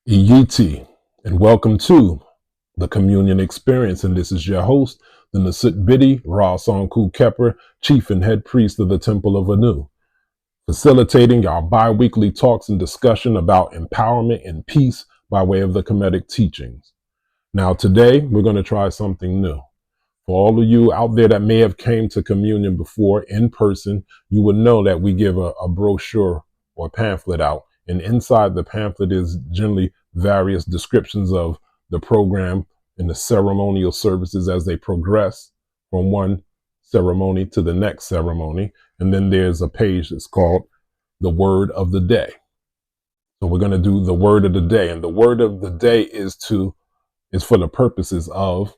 Iyiti, and welcome to the Communion Experience. And this is your host, the Nasut Bidi Ra-Sanku Kepper, Chief and Head Priest of the Temple of Anu, facilitating our bi-weekly talks and discussion about empowerment and peace by way of the Kemetic teachings. Now, today, we're going to try something new. For all of you out there that may have came to communion before in person, you would know that we give a brochure or pamphlet out. And inside the pamphlet is generally various descriptions of the program and the ceremonial services as they progress from one ceremony to the next ceremony. And then there's a page that's called the Word of the Day. So we're going to do the Word of the Day. And the Word of the Day is for the purposes of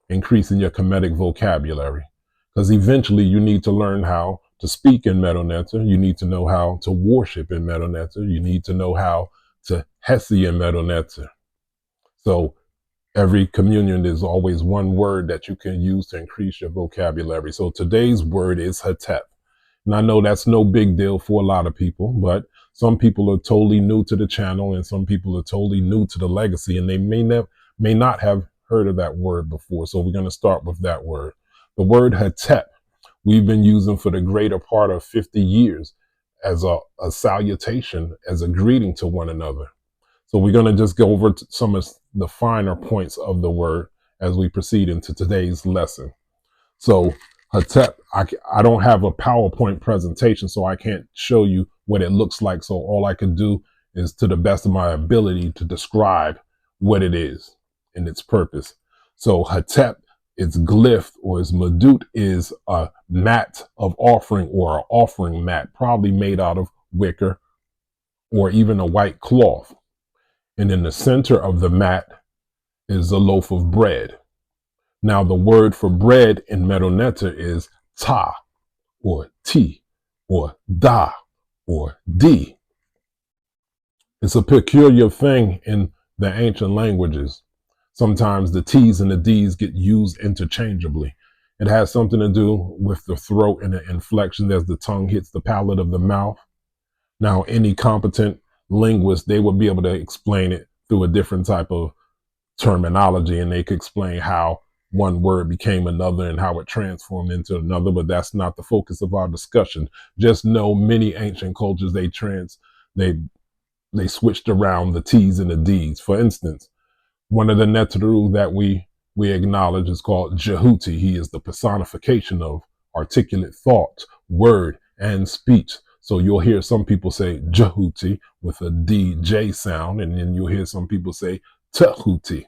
increasing your Kemetic vocabulary. Because eventually you need to learn how to speak in Medu Neter. You need to know how to worship in Medu Neter. You need to know how to Hesi in Medu Neter. So every communion, there's always one word that you can use to increase your vocabulary. So today's word is Hetep. And I know that's no big deal for a lot of people, but some people are totally new to the channel and some people are totally new to the legacy, and they may not have heard of that word before. So we're going to start with that word. The word Hetep, we've been using for the greater part of 50 years as a salutation, as a greeting to one another. So we're going to just go over some of the finer points of the word as we proceed into today's lesson. So Hetep, I don't have a PowerPoint presentation, so I can't show you what it looks like. So all I can do is, to the best of my ability, to describe what it is and its purpose. So Hetep, its glyph or its madut is a mat of offering, or an offering mat, probably made out of wicker or even a white cloth. And in the center of the mat is a loaf of bread. Now, the word for bread in Medu Neter is ta, or ti, or da, or di. It's a peculiar thing in the ancient languages. Sometimes the T's and the D's get used interchangeably. It has something to do with the throat and the inflection as the tongue hits the palate of the mouth. Now, any competent linguist, they would be able to explain it through a different type of terminology, and they could explain how one word became another and how it transformed into another, but that's not the focus of our discussion. Just know many ancient cultures, they switched around the T's and the D's. For instance, one of the Neteru that we acknowledge is called Jehuti. He is the personification of articulate thought, word, and speech. So you'll hear some people say Jehuti with a DJ sound, and then you'll hear some people say Tehuti.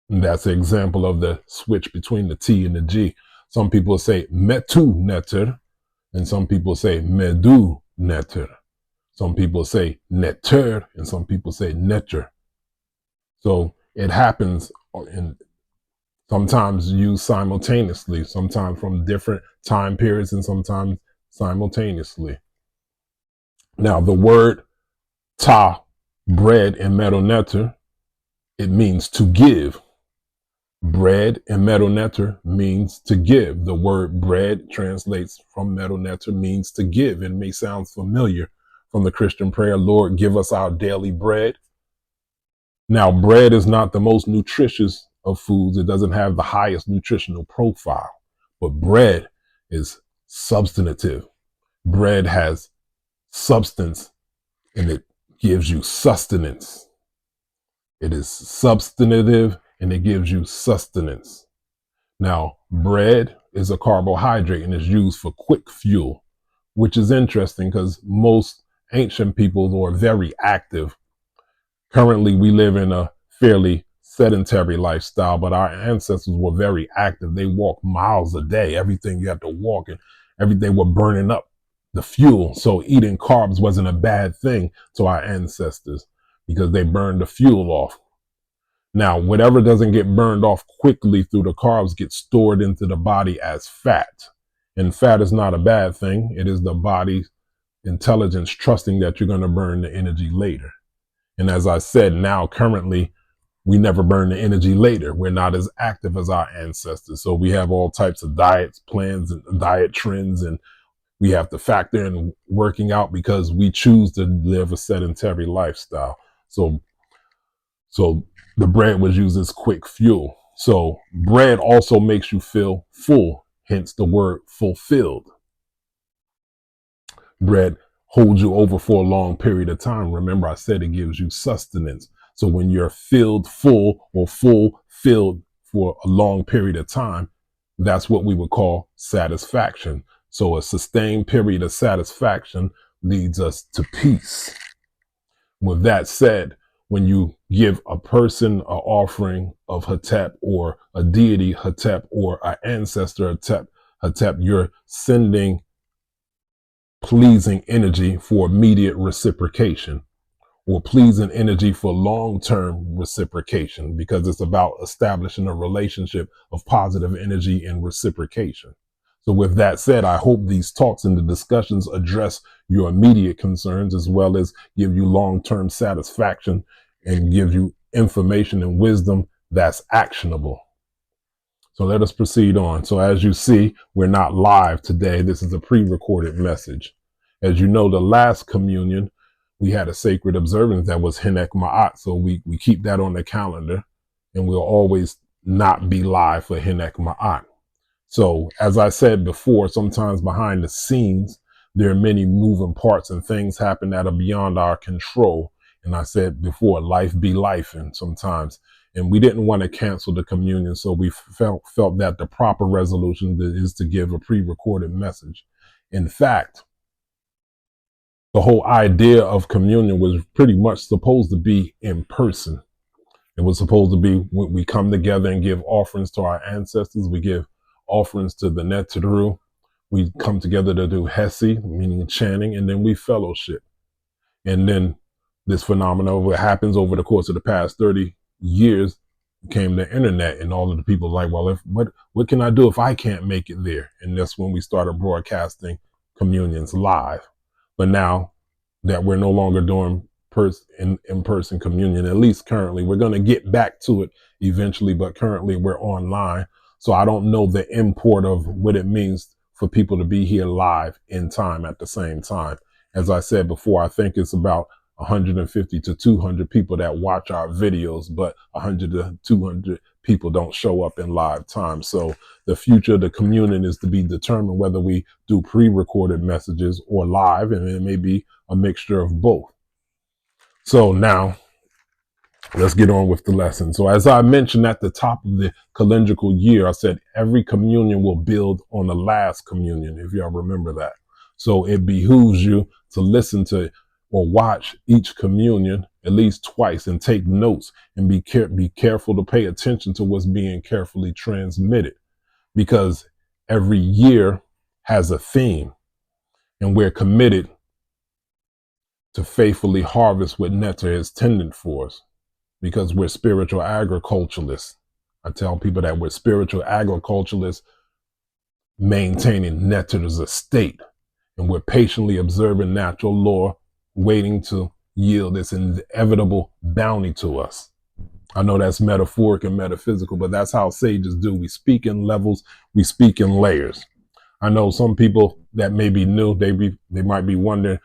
And that's an example of the switch between the T and the G. Some people say Metu Neter, and some people say Medu Neter. Some people say Neter, and some people say Neter. So it happens in sometimes used simultaneously, sometimes from different time periods, and sometimes simultaneously. Now, the word ta, bread in Medu Neter, it means to give. Bread in Medu Neter means to give. The word bread translates from Medu Neter means to give. It may sound familiar from the Christian prayer, Lord, give us our daily bread. Now, bread is not the most nutritious of foods. It doesn't have the highest nutritional profile, but bread is substantive. Bread has substance and it gives you sustenance. It is substantive and it gives you sustenance. Now, bread is a carbohydrate and is used for quick fuel, which is interesting because most ancient peoples were very active. Currently, we live in a fairly sedentary lifestyle, but our ancestors were very active. They walked miles a day. Everything you had to walk, and they were burning up the fuel. So eating carbs wasn't a bad thing to our ancestors because they burned the fuel off. Now, whatever doesn't get burned off quickly through the carbs gets stored into the body as fat. And fat is not a bad thing. It is the body's intelligence trusting that you're going to burn the energy later. And as I said, now currently, we never burn the energy later. We're not as active as our ancestors. So we have all types of diets, plans, and diet trends, and we have to factor in working out because we choose to live a sedentary lifestyle. So So the bread was used as quick fuel. So bread also makes you feel full, hence the word fulfilled. Bread holds you over for a long period of time. Remember, I said it gives you sustenance. So when you're filled full or full filled for a long period of time, that's what we would call satisfaction. So a sustained period of satisfaction leads us to peace. With that said, when you give a person an offering of Hetep or a deity Hetep or an ancestor Hetep, you're sending pleasing energy for immediate reciprocation, or pleasing energy for long-term reciprocation, because it's about establishing a relationship of positive energy and reciprocation. So with that said, I hope these talks and the discussions address your immediate concerns as well as give you long-term satisfaction and give you information and wisdom that's actionable. So let us proceed on. So as you see, we're not live today. This is a pre-recorded message. As you know, the last communion, we had a sacred observance that was Hinek Ma'at. So we keep that on the calendar, and we'll always not be live for Hinek Ma'at. So as I said before, sometimes behind the scenes, there are many moving parts and things happen that are beyond our control. And I said before, life be life, and sometimes, and we didn't want to cancel the communion. So we felt that the proper resolution is to give a pre-recorded message. In fact, the whole idea of communion was pretty much supposed to be in person. It was supposed to be when we come together and give offerings to our ancestors. We give offerings to the Neteru. We come together to do Hesi, meaning chanting, and then we fellowship. And then this phenomenon, what happens over the course of the past 30 years, came the internet, and all of the people like, well, what can I do if I can't make it there? And that's when we started broadcasting communions live. But now that we're no longer doing in-person communion, at least currently, we're going to get back to it eventually, but currently we're online. So I don't know the import of what it means for people to be here live in time at the same time. As I said before, I think it's about 150 to 200 people that watch our videos, but 100 to 200 people don't show up in live time. So the future of the communion is to be determined whether we do pre-recorded messages or live, and it may be a mixture of both. So now let's get on with the lesson. So as I mentioned at the top of the calendrical year, I said every communion will build on the last communion, if y'all remember that. So it behooves you to listen to or watch each communion at least twice and take notes, and be careful to pay attention to what's being carefully transmitted, because every year has a theme, and we're committed to faithfully harvest what Neter has tended for us, because we're spiritual agriculturalists. I tell people that we're spiritual agriculturalists maintaining Neter as a state, and we're patiently observing natural law, waiting to yield this inevitable bounty to us. I know that's metaphoric and metaphysical, but that's how sages do. We speak in levels, we speak in layers. I know some people that may be new, they might be wondering,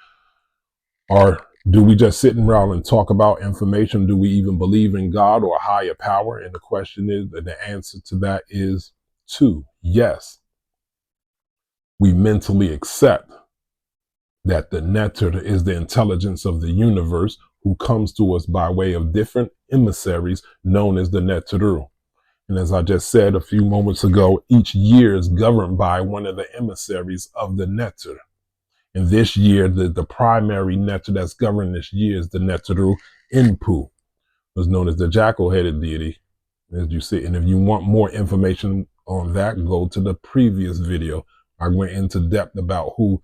do we just sit around and talk about information? Do we even believe in God or a higher power? And the question is, the answer to that is two. Yes. We mentally accept that the Neter is the intelligence of the universe who comes to us by way of different emissaries known as the Neteru. And as I just said a few moments ago, each year is governed by one of the emissaries of the Neter. And this year, the primary Neter that's governed this year is the Neteru Enpu, who's known as the jackal-headed deity, as you see. And if you want more information on that, go to the previous video. I went into depth about who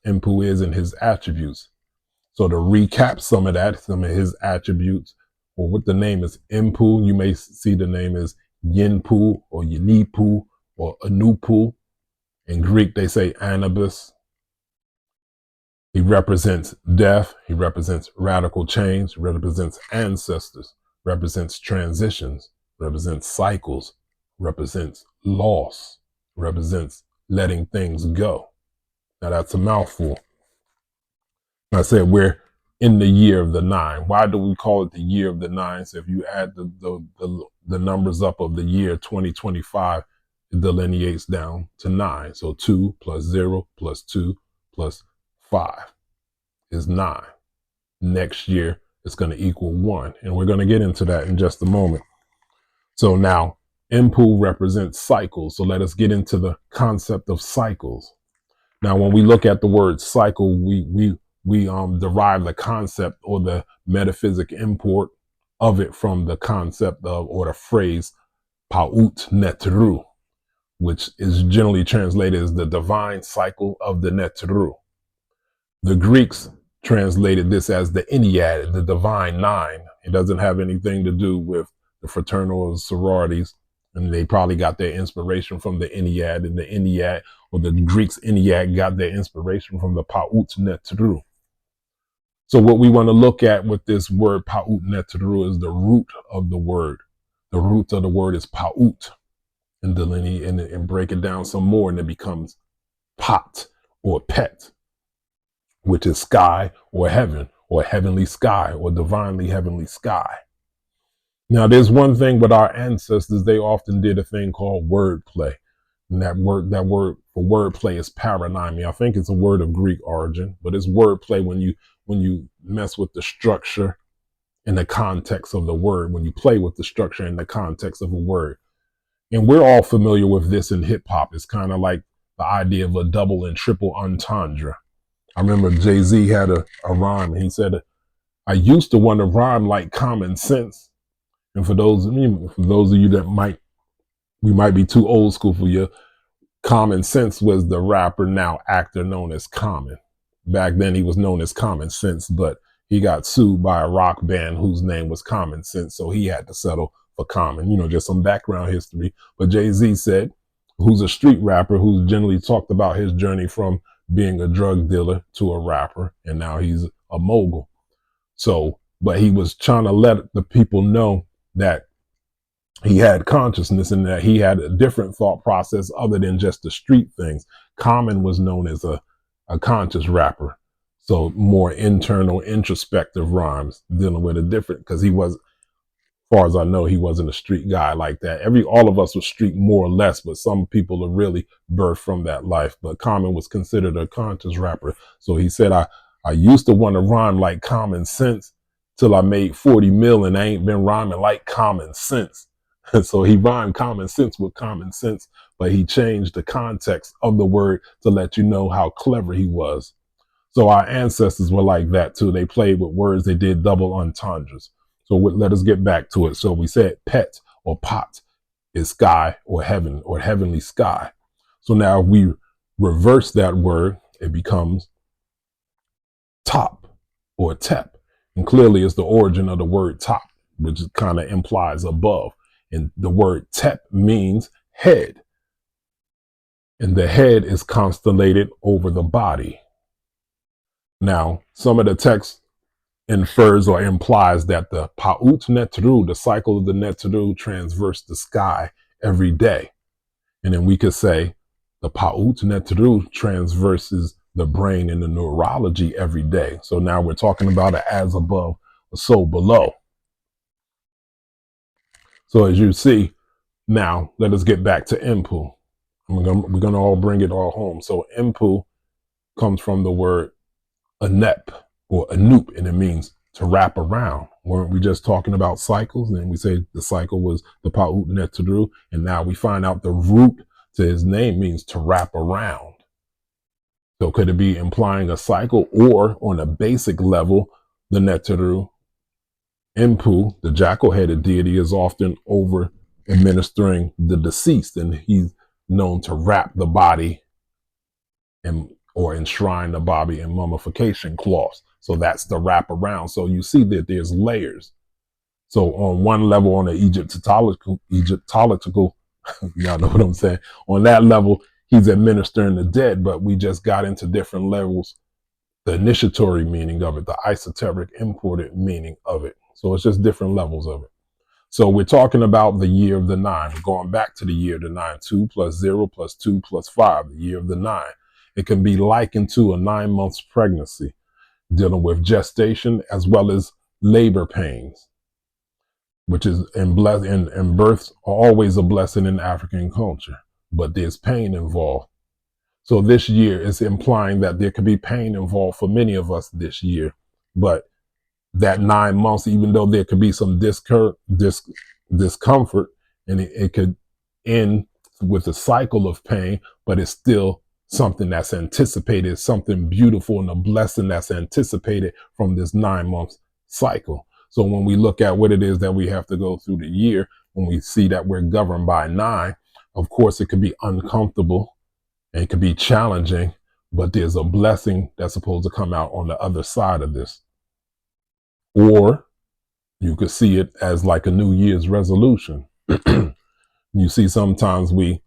Enpu is and his attributes. So to recap some of his attributes, or what the name is Enpu, you may see the name is Yinpu or Yinipu or Anupu. In Greek, they say Anubis. He represents death. He represents radical change, represents ancestors, represents transitions, represents cycles, represents loss, represents letting things go. Now that's a mouthful. I said we're in the year of the nine. Why do we call it the year of the nine? So if you add the numbers up of the year 2025, it delineates down to 9. So 2 plus 0 plus 2 plus 5 is 9. Next year, it's going to equal 1. And we're going to get into that in just a moment. So now, Enpu represents cycles. So let us get into the concept of cycles. Now, when we look at the word cycle, we derive the concept or the metaphysic import of it from the concept of, or the phrase paut netru, which is generally translated as the divine cycle of the netru. The Greeks translated this as the Ennead, the divine nine. It doesn't have anything to do with the fraternal sororities, and they probably got their inspiration from the Ennead, and the Ennead, or the Greeks' Ennead, got their inspiration from the paut netru. So what we want to look at with this word paut netru is the root of the word. The root of the word is paut, and delineate and break it down some more, and it becomes pat or pet, which is sky or heaven or heavenly sky or divinely heavenly sky. Now, there's one thing with our ancestors, they often did a thing called wordplay. And that word for wordplay is paronymy. I think it's a word of Greek origin, but it's wordplay when you mess with the structure and the context of the word, when you play with the structure and the context of a word. And we're all familiar with this in hip hop. It's kind of like the idea of a double and triple entendre. I remember Jay-Z had a rhyme, and he said, I used to want to rhyme like common sense. And for those of you that might be too old school for you, Common Sense was the rapper, now actor, known as Common. Back then he was known as Common Sense, but he got sued by a rock band whose name was Common Sense, so he had to settle for Common. Just some background history. But Jay-Z said, who's a street rapper, who's generally talked about his journey from being a drug dealer to a rapper, and now he's a mogul. So, but he was trying to let the people know that he had consciousness and that he had a different thought process other than just the street things. Common was known as a conscious rapper. So more internal, introspective rhymes, dealing with a different, because he was, as far as I know, he wasn't a street guy like that. All of us were street more or less, but some people are really birthed from that life. But Common was considered a conscious rapper. So he said, I used to want to rhyme like common sense till I made 40 mil and I ain't been rhyming like common sense. So he rhymed common sense with common sense, but he changed the context of the word to let you know how clever he was. So our ancestors were like that too. They played with words. They did double entendres. So let us get back to it. So we said pet or pot is sky or heaven or heavenly sky. So now if we reverse that word, it becomes top or tep. And clearly it's the origin of the word top, which kind of implies above. And the word tep means head. And the head is constellated over the body. Now, some of the text infers or implies that the paut netru, the cycle of the netru, transverse the sky every day. And then we could say the paut netru transverses the brain and the neurology every day. So now we're talking about it as above, so below. So as you see, now let us get back to Enpu. We're going to all bring it all home. So Enpu comes from the word anep or anup, and it means to wrap around. Weren't we just talking about cycles? And we say the cycle was the paut netru, and now we find out the root to his name means to wrap around. So could it be implying a cycle, or on a basic level, the netru, Enpu, the jackal-headed deity, is often over administering the deceased, and he's known to wrap the body or enshrine the body in mummification cloths. So that's the wrap around. So you see that there's layers. So on one level, on the Egyptological, y'all know what I'm saying? On that level, he's administering the dead, but we just got into different levels, the initiatory meaning of it, the esoteric imported meaning of it. So it's just different levels of it. So we're talking about the year of the nine. We're going back to the year of the nine. 2 plus 0 plus 2 plus 5, the year of the nine. It can be likened to a 9 months pregnancy. dealing with gestation as well as labor pains, which is and births are always a blessing in African culture, but there's pain involved. So this year is implying that there could be pain involved for many of us this year, but that 9 months, even though there could be some discomfort, and it could end with a cycle of pain, but it's still something that's anticipated, something beautiful and a blessing that's anticipated from this 9 month cycle. So when we look at what it is that we have to go through the year, when we see that we're governed by 9, of course, it could be uncomfortable and it could be challenging, but there's a blessing that's supposed to come out on the other side of this. Or you could see it as like a New Year's resolution. You see, sometimes we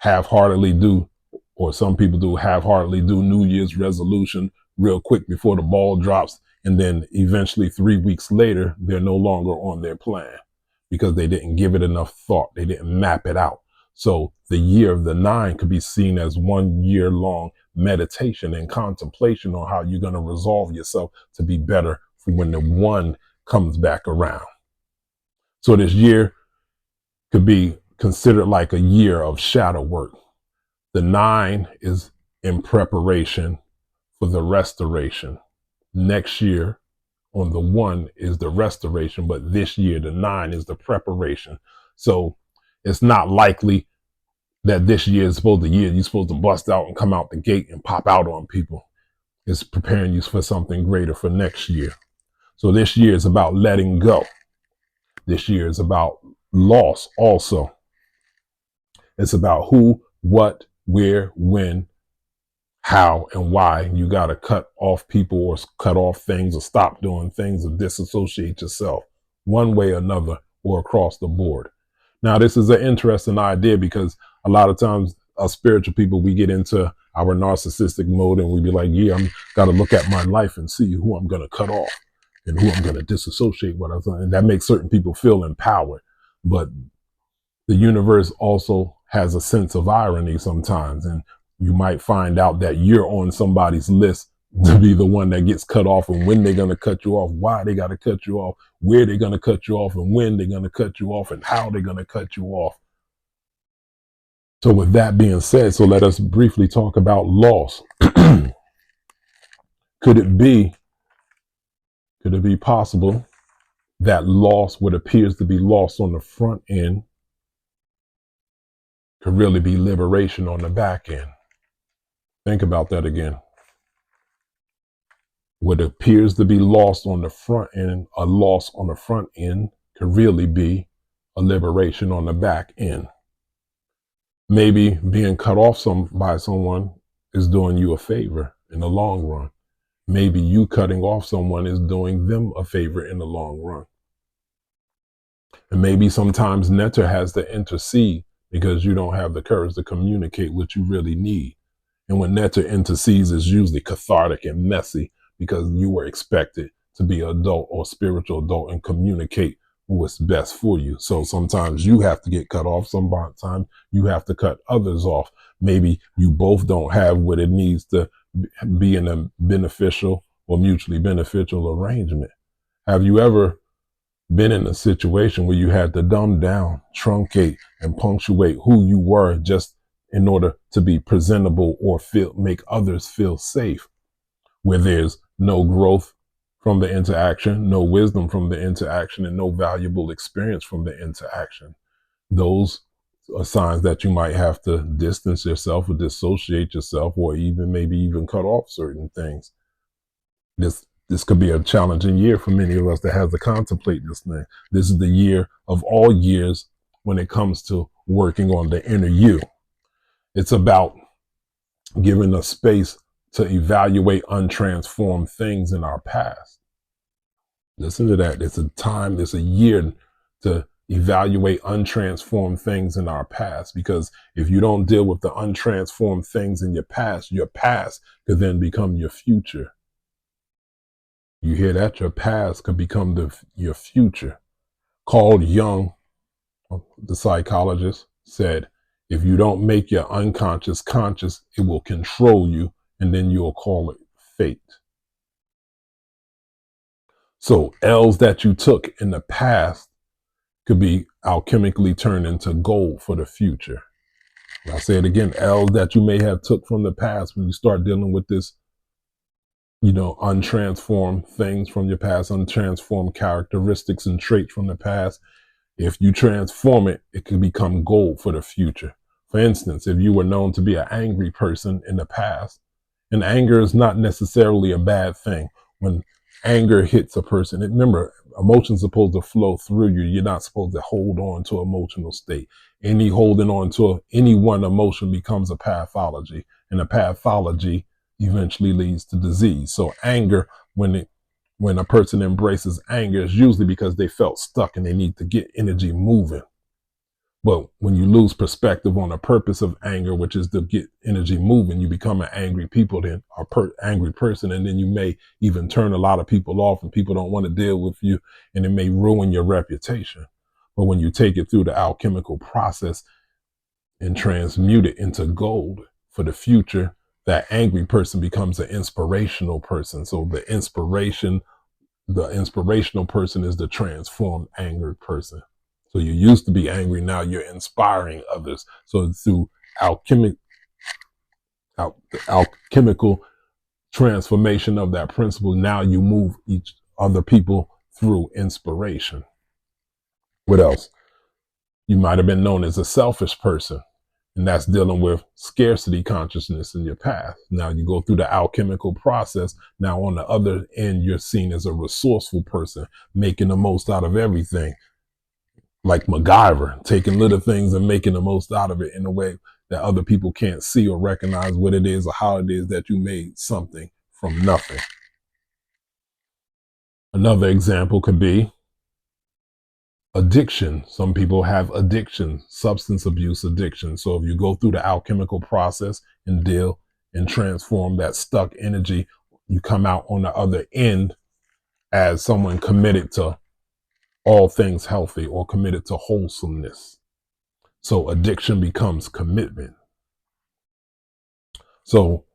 half-heartedly do, or some people do half-heartedly do New Year's resolution real quick before the ball drops. And then eventually 3 weeks later, they're no longer on their plan because they didn't give it enough thought. They didn't map it out. So the year of the 9 could be seen as 1 year long meditation and contemplation on how you're going to resolve yourself to be better for when the 1 comes back around. So this year could be considered like a year of shadow work. The 9 is in preparation for the restoration. Next year on the 1 is the restoration, but this year the 9 is the preparation. So it's not likely that this year is you're supposed to bust out and come out the gate and pop out on people. It's preparing you for something greater for next year. So this year is about letting go. This year is about loss also. It's about who, what, where, when, how, and why. You got to cut off people or cut off things or stop doing things or disassociate yourself one way or another or across the board. Now, this is an interesting idea because a lot of times us spiritual people, we get into our narcissistic mode and we be like, yeah, I'm got to look at my life and see who I'm going to cut off and who I'm going to disassociate with. And that makes certain people feel empowered. But the universe also has a sense of irony sometimes. And you might find out that you're on somebody's list to be the one that gets cut off, and when they're going to cut you off, why they got to cut you off, where they're going to cut you off, and when they're going to cut you off, and how they're going to cut you off. So with that being said, so let us briefly talk about loss. Could it be possible that loss, what appears to be lost on the front end, could really be liberation on the back end? Think about that again. What appears to be lost on the front end, a loss on the front end, could really be a liberation on the back end. Maybe being cut off by someone is doing you a favor in the long run. Maybe you cutting off someone is doing them a favor in the long run. And maybe sometimes Netter has to intercede because you don't have the courage to communicate what you really need. And when Netter intercedes, it's usually cathartic and messy because you were expected to be an adult or spiritual adult and communicate what's best for you. So sometimes you have to get cut off. Sometimes you have to cut others off. Maybe you both don't have what it needs to be in a beneficial or mutually beneficial arrangement. Have you ever been in a situation where you had to dumb down, truncate, and punctuate who you were just in order to be presentable or make others feel safe, where there's no growth from the interaction, no wisdom from the interaction, and no valuable experience from the interaction? Those are signs that you might have to distance yourself or dissociate yourself, or maybe even cut off certain things. This could be a challenging year for many of us that has to contemplate this thing. This is the year of all years when it comes to working on the inner you. It's about giving us space to evaluate untransformed things in our past. Listen to that. It's a year to evaluate untransformed things in our past, because if you don't deal with the untransformed things in your past could then become your future. You hear that? Your past could become your future. Carl Jung, the psychologist, said, if you don't make your unconscious conscious, it will control you, and then you'll call it fate. So L's that you took in the past could be alchemically turned into gold for the future. I'll say it again, L's that you may have took from the past when you start dealing with this, untransformed things from your past, untransformed characteristics and traits from the past. If you transform it, it can become gold for the future. For instance, if you were known to be an angry person in the past, and anger is not necessarily a bad thing. When anger hits a person, remember, emotion's supposed to flow through you. You're not supposed to hold on to emotional state. Any holding on to any one emotion becomes a pathology, and a pathology eventually leads to disease. So anger, when a person embraces anger, it's usually because they felt stuck and they need to get energy moving. But when you lose perspective on the purpose of anger, which is to get energy moving, you become an angry angry person, and then you may even turn a lot of people off, and people don't want to deal with you, and it may ruin your reputation. But when you take it through the alchemical process and transmute it into gold for the future, that angry person becomes an inspirational person. So the inspirational person is the transformed angry person. So you used to be angry, now you're inspiring others. So through alchemic, alchemical transformation of that principle, now you move each other people through inspiration. What else? You might have been known as a selfish person, and that's dealing with scarcity consciousness in your past. Now you go through the alchemical process. Now on the other end, you're seen as a resourceful person, making the most out of everything. Like MacGyver, taking little things and making the most out of it in a way that other people can't see or recognize what it is or how it is that you made something from nothing. Another example could be addiction. Some people have addiction, substance abuse addiction. So if you go through the alchemical process and deal and transform that stuck energy, you come out on the other end as someone committed to all things healthy or committed to wholesomeness. So addiction becomes commitment. So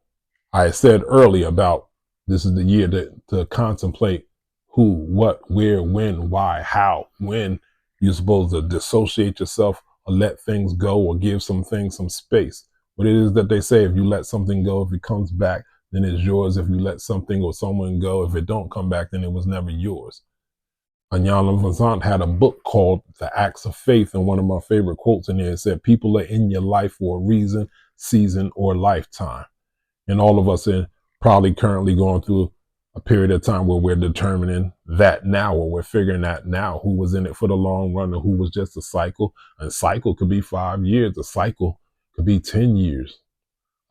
I said earlier about this is the year to contemplate who, what, where, when, why, how, when you're supposed to dissociate yourself or let things go or give some things some space. What it is that they say, if you let something go, if it comes back, then it's yours. If you let something or someone go, if it don't come back, then it was never yours. Anyana Vazant had a book called The Acts of Faith, and one of my favorite quotes in there said, people are in your life for a reason, season, or lifetime. And all of us are probably currently going through a period of time where we're determining that now, or we're figuring that now, who was in it for the long run and who was just a cycle. A cycle could be 5 years. A cycle could be 10 years.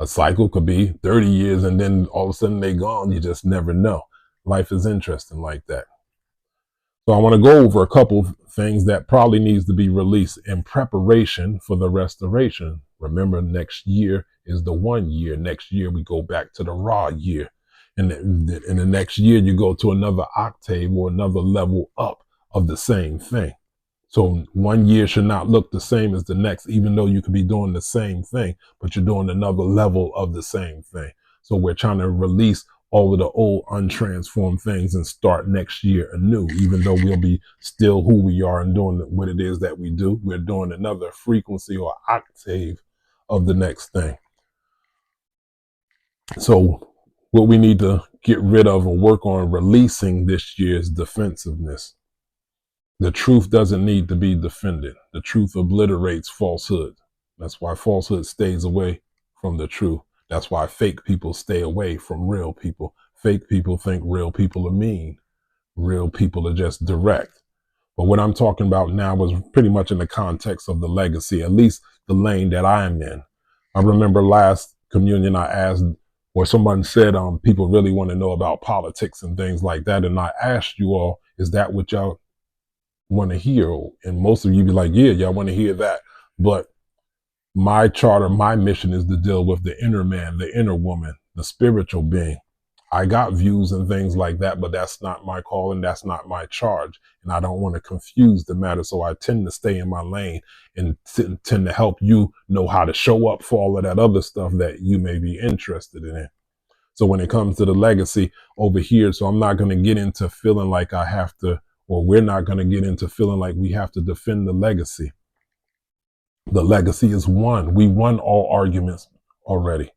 A cycle could be 30 years, and then all of a sudden they're gone. You just never know. Life is interesting like that. So I want to go over a couple of things that probably needs to be released in preparation for the restoration. Remember, next year is the 1 year. Next year, we go back to the raw year. And in the next year, you go to another octave or another level up of the same thing. So 1 year should not look the same as the next, even though you could be doing the same thing, but you're doing another level of the same thing. So we're trying to release all of the old untransformed things and start next year anew. Even though we'll be still who we are and doing what it is that we do, we're doing another frequency or octave of the next thing. So what we need to get rid of or work on releasing this year is defensiveness. The truth doesn't need to be defended. The truth obliterates falsehood. That's why falsehood stays away from the truth. That's why fake people stay away from real people. Fake people think real people are mean. Real people are just direct. But what I'm talking about now was pretty much in the context of the legacy, at least the lane that I'm in. I remember last communion I asked, or someone said, people really want to know about politics and things like that. And I asked you all, is that what y'all want to hear? And most of you be like, yeah, y'all want to hear that. But my charter, my mission is to deal with the inner man, the inner woman, the spiritual being. I got views and things like that, but that's not my call and that's not my charge. And I don't want to confuse the matter. So I tend to stay in my lane and tend to help you know how to show up for all of that other stuff that you may be interested in. So when it comes to the legacy over here, so I'm not going to get into feeling like I have to, or we're not going to get into feeling like we have to defend the legacy. The legacy is won. We won all arguments already.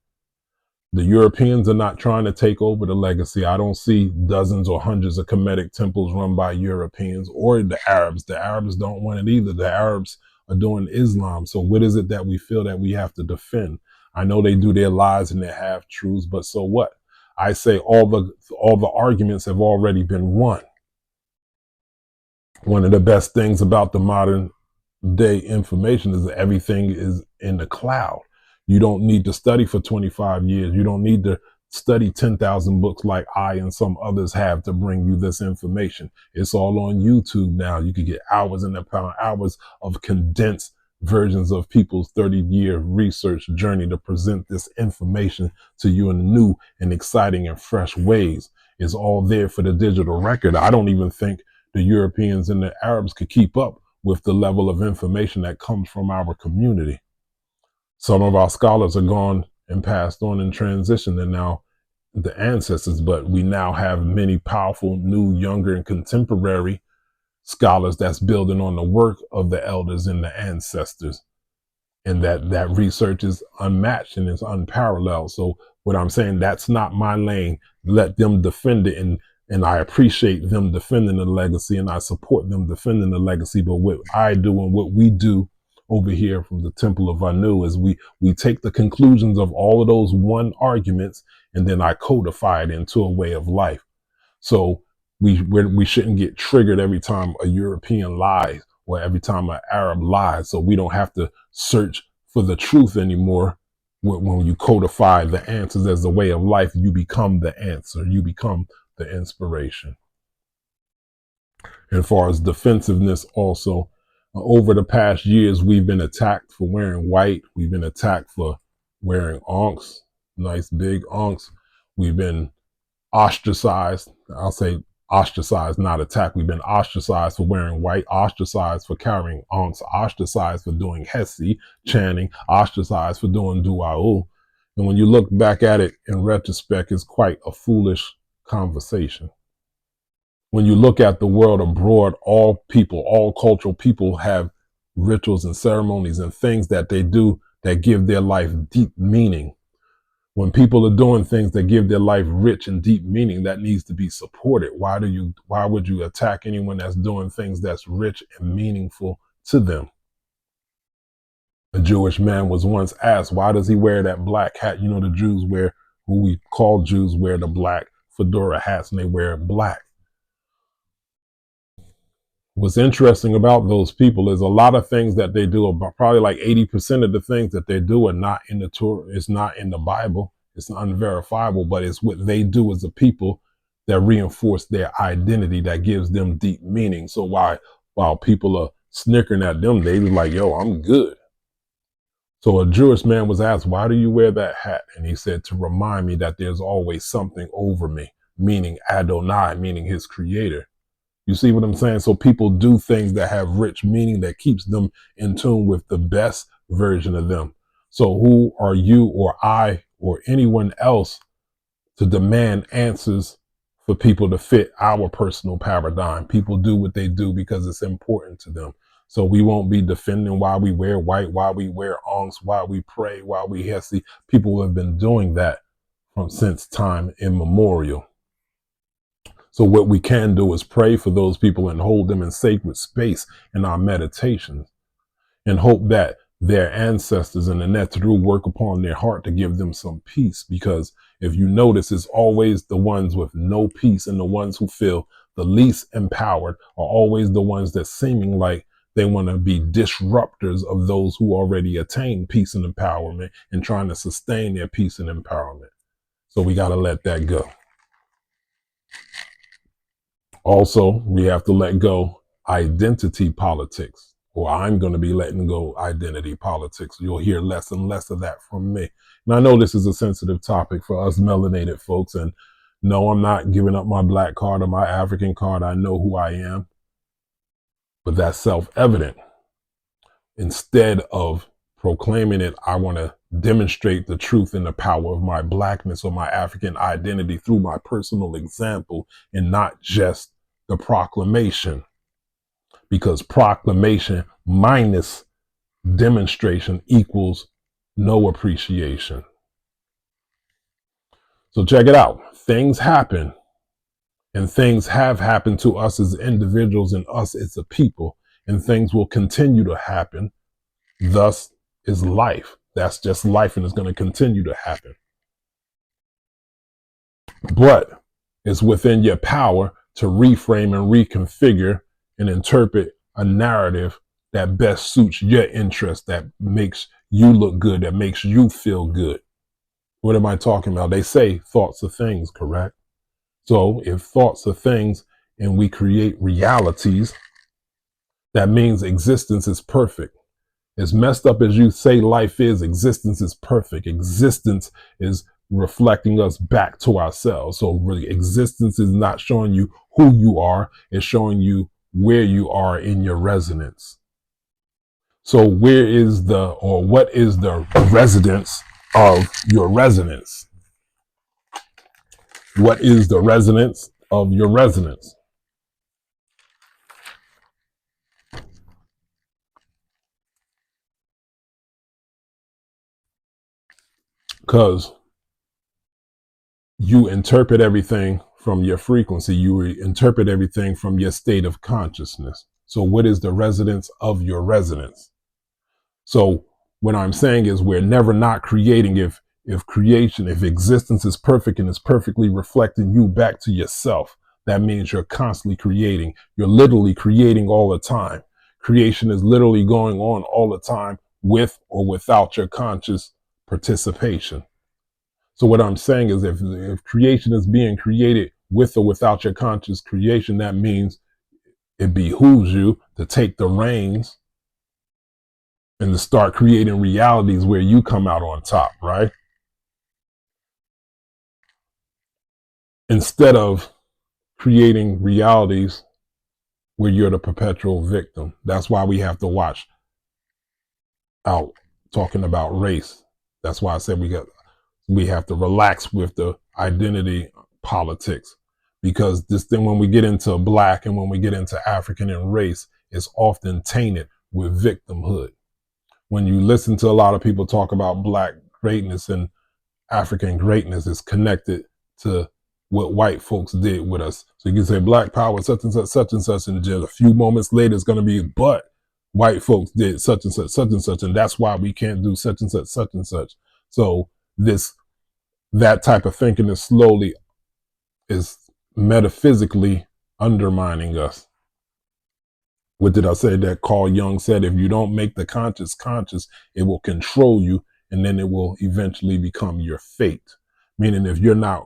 The Europeans are not trying to take over the legacy. I don't see dozens or hundreds of Kemetic temples run by Europeans or the Arabs. The Arabs don't want it either. The Arabs are doing Islam. So what is it that we feel that we have to defend? I know they do their lies and their half truths, but so what? I say all the arguments have already been won. One of the best things about the modern day information is that everything is in the cloud. You don't need to study for 25 years. You don't need to study 10,000 books like I and some others have to bring you this information. It's all on YouTube now. You can get hours and upon hours of condensed versions of people's 30-year research journey to present this information to you in new and exciting and fresh ways. It's all there for the digital record. I don't even think the Europeans and the Arabs could keep up with the level of information that comes from our community. Some of our scholars are gone and passed on and transitioned and now the ancestors, but we now have many powerful, new, younger, and contemporary scholars that's building on the work of the elders and the ancestors. And that research is unmatched and it's unparalleled. So what I'm saying, that's not my lane. Let them defend it. And I appreciate them defending the legacy and I support them defending the legacy. But what I do and what we do over here from the Temple of Anu is we take the conclusions of all of those one arguments and then I codify it into a way of life. So we shouldn't get triggered every time a European lies or every time an Arab lies. So we don't have to search for the truth anymore. When you codify the answers as a way of life, you become the answer. You become the inspiration. And as far as defensiveness also, over the past years, we've been attacked for wearing white. We've been attacked for wearing onks, nice big onks. We've been ostracized. I'll say ostracized, not attacked. We've been ostracized for wearing white, ostracized for carrying onks, ostracized for doing hesi, chanting, ostracized for doing du'a'u. And when you look back at it in retrospect, it's quite a foolish conversation. When you look at the world abroad, all people, all cultural people have rituals and ceremonies and things that they do that give their life deep meaning. When people are doing things that give their life rich and deep meaning, that needs to be supported. Why would you attack anyone that's doing things that's rich and meaningful to them? A Jewish man was once asked, why does he wear that black hat? You know, the Jews wear, who we call Jews, wear the black fedora hats and they wear black. What's interesting about those people is a lot of things that they do, probably like 80% of the things that they do are not in the Torah. It's not in the Bible. It's unverifiable, but it's what they do as a people that reinforce their identity, that gives them deep meaning. So while people are snickering at them, they be like, yo, I'm good. So a Jewish man was asked, why do you wear that hat? And he said, to remind me that there's always something over me, meaning Adonai, meaning his creator. You see what I'm saying? So people do things that have rich meaning that keeps them in tune with the best version of them. So who are you or I or anyone else to demand answers for people to fit our personal paradigm? People do what they do because it's important to them. So we won't be defending why we wear white, why we wear onks, why we pray, why we hesi. People have been doing that since time immemorial. So what we can do is pray for those people and hold them in sacred space in our meditations and hope that their ancestors and the Netru work upon their heart to give them some peace. Because if you notice, it's always the ones with no peace and the ones who feel the least empowered are always the ones that seeming like they want to be disruptors of those who already attain peace and empowerment and trying to sustain their peace and empowerment. So we got to let that go. Also, we have to let go identity politics, or I'm going to be letting go identity politics. You'll hear less and less of that from me. And I know this is a sensitive topic for us melanated folks. And no, I'm not giving up my black card or my African card. I know who I am. But that's self-evident. Instead of proclaiming it, I want to demonstrate the truth and the power of my blackness or my African identity through my personal example and not just the proclamation. Because proclamation minus demonstration equals no appreciation. So check it out. Things happen, and things have happened to us as individuals and us as a people, and things will continue to happen. Thus is life. That's just life, and it's going to continue to happen. But it's within your power to reframe and reconfigure and interpret a narrative that best suits your interest, that makes you look good, that makes you feel good. What am I talking about? They say thoughts are things, correct? So if thoughts are things and we create realities, that means existence is perfect. As messed up as you say life is, existence is perfect. Existence is reflecting us back to ourselves. So really, existence is not showing you who you are, it's showing you where you are in your resonance. So what is the residence of your resonance? What is the resonance of your resonance? Because you interpret everything from your frequency. You interpret everything from your state of consciousness. So what is the resonance of your resonance? So what I'm saying is we're never not creating if existence is perfect and is perfectly reflecting you back to yourself. That means you're constantly creating. You're literally creating all the time. Creation is literally going on all the time with or without your conscious participation. So what I'm saying is if creation is being created with or without your conscious creation, that means it behooves you to take the reins and to start creating realities where you come out on top, right? Instead of creating realities where you're the perpetual victim. That's why we have to watch out talking about race. That's why I said we have to relax with the identity politics, because this thing, when we get into black and when we get into African and race, is often tainted with victimhood. When you listen to a lot of people talk about black greatness and African greatness, is connected to what white folks did with us. So you can say black power, such and such, and just a few moments later it's going to be, but white folks did such and such, and that's why we can't do such and such. So that type of thinking is metaphysically undermining us. What did I say that Carl Jung said? If you don't make the conscious, it will control you, and then it will eventually become your fate. Meaning if you're not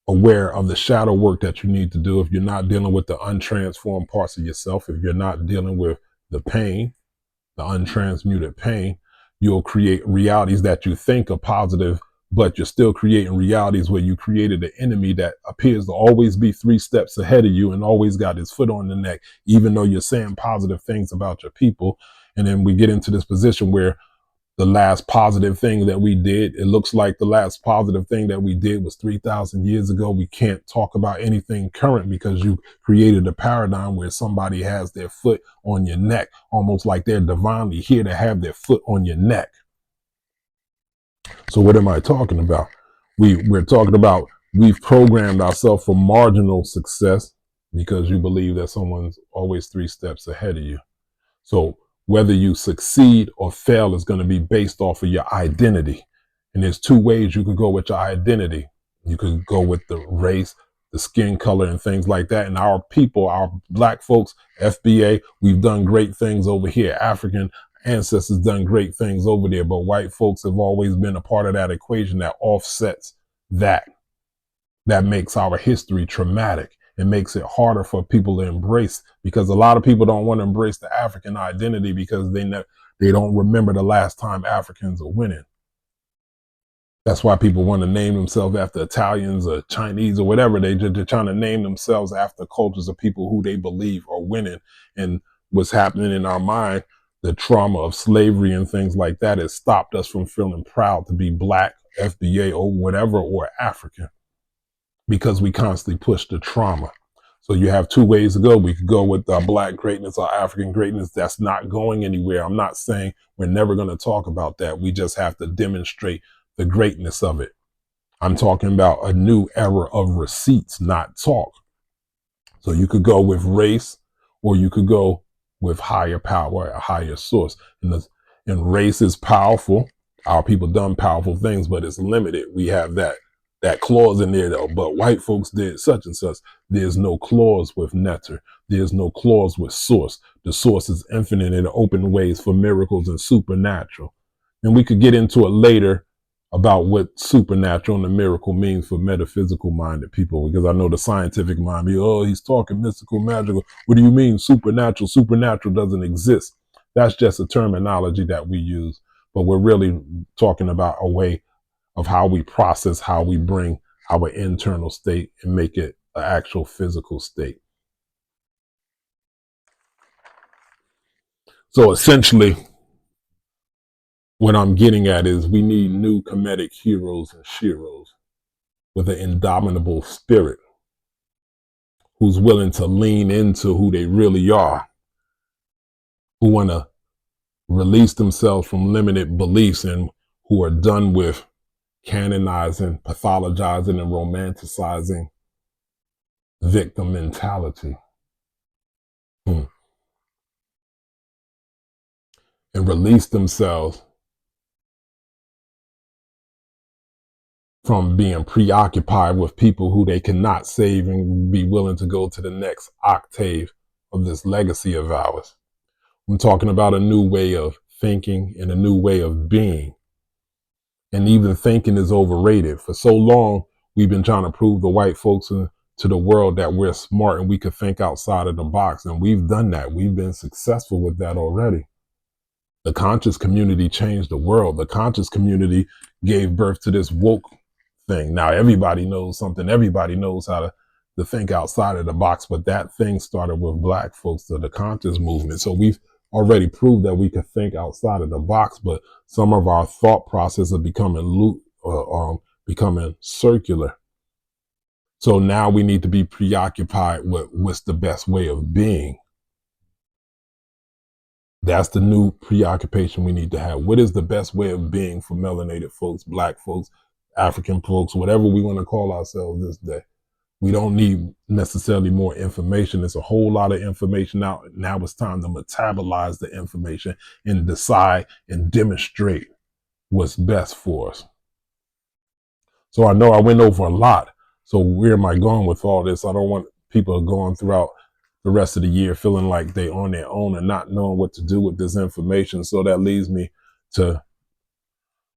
aware of the shadow work that you need to do, if you're not dealing with the untransformed parts of yourself, if you're not dealing with the pain, the untransmuted pain, you'll create realities that you think are positive, but you're still creating realities where you created an enemy that appears to always be 3 steps ahead of you and always got his foot on the neck, even though you're saying positive things about your people. And then we get into this position where the last positive thing that we did, it looks like the last positive thing that we did was 3,000 years ago. We can't talk about anything current because you created a paradigm where somebody has their foot on your neck, almost like they're divinely here to have their foot on your neck. So what am I talking about? We're talking about we've programmed ourselves for marginal success because you believe that someone's always 3 steps ahead of you. So whether you succeed or fail is going to be based off of your identity. And there's 2 ways you could go with your identity. You could go with the race, the skin color, and things like that. And our people, our black folks, FBA, we've done great things over here. African ancestors done great things over there. But white folks have always been a part of that equation that offsets that. That makes our history traumatic. It makes it harder for people to embrace, because a lot of people don't want to embrace the African identity because they don't remember the last time Africans are winning. That's why people want to name themselves after Italians or Chinese or whatever. They're trying to name themselves after cultures of people who they believe are winning. And what's happening in our mind, the trauma of slavery and things like that has stopped us from feeling proud to be black, FBA, or whatever, or African, because we constantly push the trauma. So you have two ways to go. We could go with black greatness or African greatness. That's not going anywhere. I'm not saying we're never going to talk about that. We just have to demonstrate the greatness of it. I'm talking about a new era of receipts, not talk. So you could go with race, or you could go with higher power, a higher source. And race is powerful. Our people done powerful things, but it's limited. We have that clause in there though. But white folks did such and such. There's no clause with netter. There's no clause with source. The source is infinite and open ways for miracles and supernatural. And we could get into it later about what supernatural and the miracle means for metaphysical minded people, because I know the scientific mind be, oh, he's talking mystical, magical. What do you mean supernatural? Supernatural doesn't exist. That's just a terminology that we use, but we're really talking about a way of how we process, how we bring our internal state and make it an actual physical state. So essentially, what I'm getting at is we need new comedic heroes and sheroes with an indomitable spirit, who's willing to lean into who they really are, who want to release themselves from limited beliefs, and who are done with canonizing, pathologizing, and romanticizing victim mentality. And release themselves from being preoccupied with people who they cannot save, and be willing to go to the next octave of this legacy of ours. I'm talking about a new way of thinking and a new way of being. And even thinking is overrated. For so long, we've been trying to prove the white folks to the world that we're smart and we could think outside of the box. And we've done that. We've been successful with that already. The conscious community changed the world. The conscious community gave birth to this woke thing. Now everybody knows something. Everybody knows how to think outside of the box. But that thing started with black folks, the conscious movement. So we've already proved that we could think outside of the box, but some of our thought process are becoming circular. So now we need to be preoccupied with what's the best way of being. That's the new preoccupation we need to have. What is the best way of being for melanated folks, black folks, African folks, whatever we want to call ourselves this day? We don't need necessarily more information. There's a whole lot of information out. Now it's time to metabolize the information and decide and demonstrate what's best for us. So I know I went over a lot. So where am I going with all this? I don't want people going throughout the rest of the year feeling like they on their own and not knowing what to do with this information. So that leads me to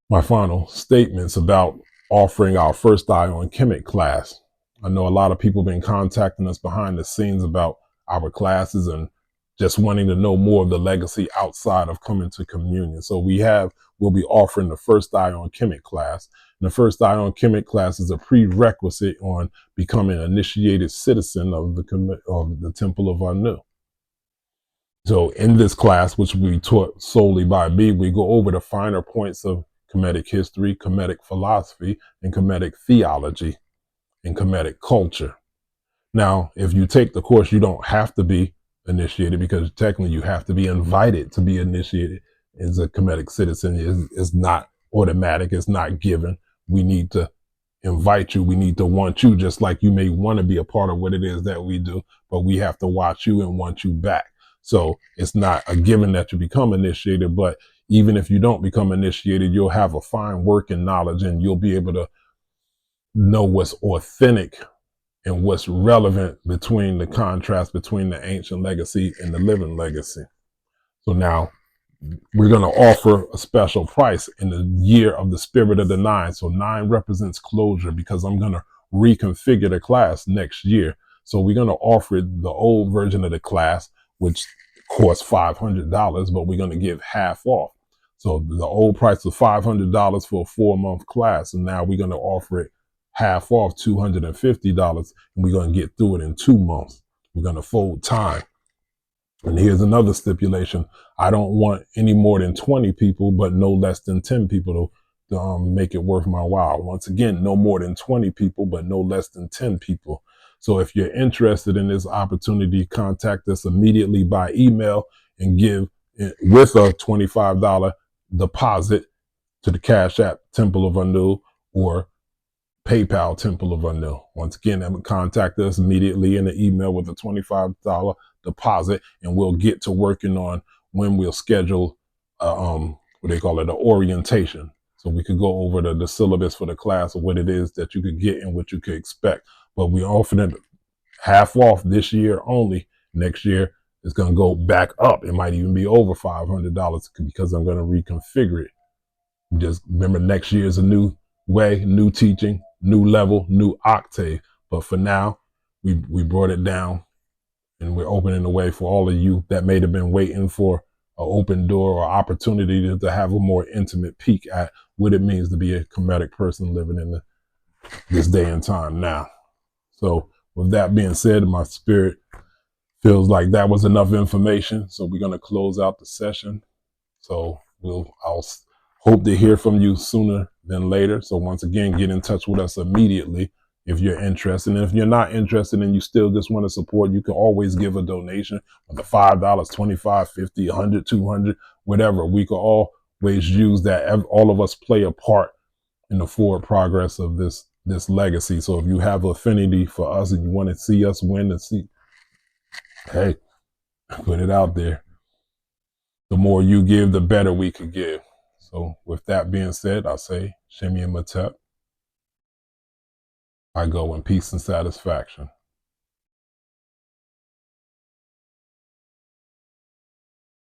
my final statements about offering our first eye on Kemet class. I know a lot of people have been contacting us behind the scenes about our classes and just wanting to know more of the legacy outside of coming to communion. So we'll be offering the first eye on Kemet class. And the first eye on Kemet class is a prerequisite on becoming an initiated citizen of the Temple of Anu. So in this class, which we taught solely by me, we go over the finer points of Kemetic history, Kemetic philosophy, and Kemetic theology, and Kemetic culture. Now, if you take the course, you don't have to be initiated, because technically you have to be invited to be initiated as a Kemetic citizen. It's not automatic. It's not given. We need to invite you. We need to want you, just like you may want to be a part of what it is that we do, but we have to watch you and want you back. So it's not a given that you become initiated, but even if you don't become initiated, you'll have a fine working knowledge and you'll be able to know what's authentic and what's relevant between the contrast between the ancient legacy and the living legacy. So now we're going to offer a special price in the year of the spirit of the 9. So 9 represents closure, because I'm going to reconfigure the class next year. So we're going to offer the old version of the class, which costs $500, but we're going to give half off. So the old price was $500 for a 4-month class. And now we're going to offer it half off, $250. And we're going to get through it in 2 months. We're going to fold time. And here's another stipulation. I don't want any more than 20 people, but no less than 10 people to make it worth my while. Once again, no more than 20 people, but no less than 10 people. So if you're interested in this opportunity, contact us immediately by email and give with a $25 deposit to the Cash App Temple of Anu or PayPal Temple of Anu. Once again, contact us immediately in the email with a $25 deposit, and we'll get to working on when we'll schedule what they call it, an orientation. So we could go over the syllabus for the class of what it is that you could get and what you could expect. But we offer it half off this year only. Next year it's going to go back up. It might even be over $500 because I'm going to reconfigure it. Just remember, next year is a new way, new teaching, new level, new octave. But for now, we brought it down, and we're opening the way for all of you that may have been waiting for an open door or opportunity to have a more intimate peek at what it means to be a Kemetic person living in this day and time now. So with that being said, my spirit feels like that was enough information. So we're going to close out the session. So I'll hope to hear from you sooner than later. So once again, get in touch with us immediately if you're interested. And if you're not interested and you still just want to support, you can always give a donation with the $5, $25, $50, $100, $200, whatever. We can always use that. All of us play a part in the forward progress of this legacy. So if you have affinity for us and you want to see us win and see, hey, put it out there. The more you give, the better we could give. So with that being said, I say, Shemi and Matep, I go in peace and satisfaction.